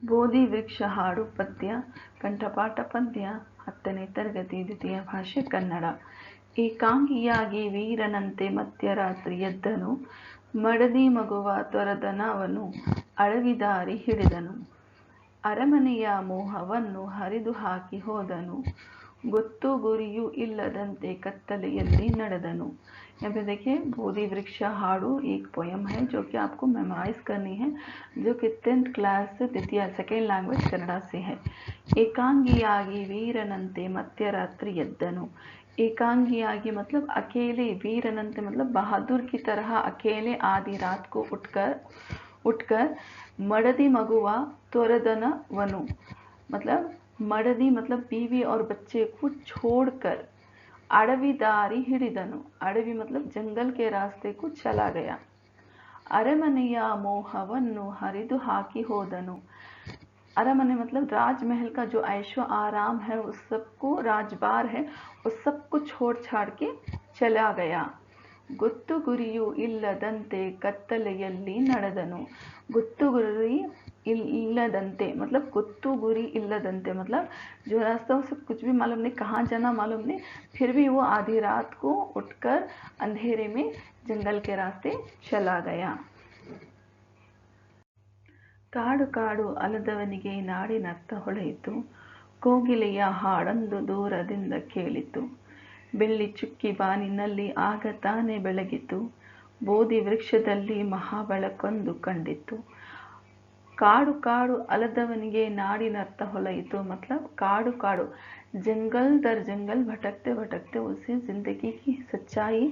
ಬೋಧಿ ವೃಕ್ಷ ಹಾಡು ಪದ್ಯ ಕಂಠಪಾಠ ಪದ್ಯ 10ನೇ ತರಗತಿ ದ್ವಿತೀಯ ಭಾಷೆ ಕನ್ನಡ. ಏಕಾಂಗಿಯಾಗಿ ವೀರನಂತೆ ಮಧ್ಯರಾತ್ರಿ ಎದ್ದನು, ಮಡದಿ ಮಗುವ ತೊರೆದನವನು ಅಡವಿದಾರಿ ಹಿಡಿದನು. ಅರಮನೆಯ ಮೋಹವನ್ನು ಹರಿದು ಹಾಕಿ ಹೋದನು, ಗೊತ್ತು ಗುರಿಯೂ इल्लदंते कत्तलेयल्ली ನಡೆದನು. यहाँ पे देखिए बोधि वृक्ष हाड़ू एक पोयम है जो कि आपको मेमोराइज करनी है, जो कि 10th क्लास से द्वितीय सेकेंड लैंग्वेज कन्नड़ा से है. एकांगियागी वीरनंते मध्यरात्रि ಎದ್ದನು. एकांगियागी मतलब अकेले, वीरनंते मतलब बहादुर की तरह अकेले आधी रात को उठकर मडदी मगुवा तोरदनवनु मतलब मडदी मतलब बीवी और बच्चे को छोड़कर अडविदारी हिडिदनु. अडवी मतलब जंगल के रास्ते को चला गया. अरमनेय मोहवन्नु हरिदु हाकि होदनु. अरमने मतलब राजमहल का जो ऐशो आराम है, उस सबको राजबार है, उस सबको छोड़ छाड़ के चला गया. गुत्तु गुरियु इल्लदंते कत्तलेयल्ली ನಡೆದನು. गुत्तु गुरी इल्लदंते मतलब गुत्तु गुरी इल्लदंते मतलब जो रास्ता उसे कुछ भी मालूम नहीं, कहाँ जाना मालूम नहीं, फिर भी वो आधी रात को उठकर अंधेरे में जंगल के रास्ते चला गया. ಕಾಡು ಕಾಡು ಅಲದವನಿಗೆ ನಾಡಿನರ್ಥ ಹೊಳೆಯಿತು, ಕೋಗಿಲೆಯ ಹಾಡೊಂದು ದೂರದಿಂದ ಕೇಳಿತು, ಬೆಳ್ಳಿ ಚುಕ್ಕಿ ಬಾನಿನಲ್ಲಿ ಆಗ ತಾನೇ ಬೆಳಗಿತು, ಬೋಧಿ ವೃಕ್ಷದಲ್ಲಿ ಮಹಾಬೆಳಕೊಂದು ಕಂಡಿತು. काड़ू काड़ू अलदवनिगे नाडिनर्थ ಹೊಳೆಯಿತು मतलब काड़ू काड़ू जंगल दर जंगल भटकते भटकते उसे ज़िंदगी की सच्चाई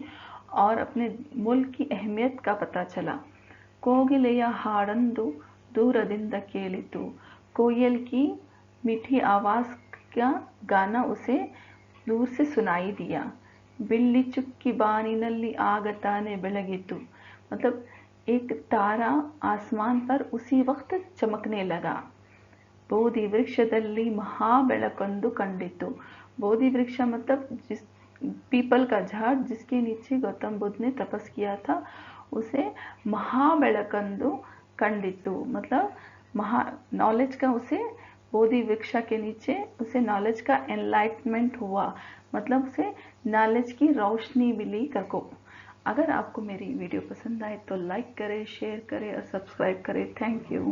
और अपने मुल्क की अहमियत का पता चला. कोगिलेय हाडंदु दूरदिंद केलितु, कोयल की मीठी आवाज़ का गाना उसे दूर से सुनाई दिया. बिल्ली चुक्की बानिनल्ली आग ताने ಬೆಳಗಿತು मतलब एक तारा आसमान पर उसी वक्त चमकने लगा. बोधि वृक्षदल्ली महाबेಳಕೊಂದು कंडितु. बोधि वृक्ष मतलब जिस पीपल का झाड़ जिसके नीचे गौतम बुद्ध ने तपस किया था, उसे महाबेಳಕೊಂದು कंडितु मतलब महा नॉलेज का उसे बोधि वृक्ष के नीचे उसे नॉलेज का एनलाइटमेंट हुआ मतलब उसे नॉलेज की रोशनी मिली करको. अगर आपको मेरी वीडियो पसंद आए तो लाइक करें, शेयर करें और सब्सक्राइब करें. Thank you.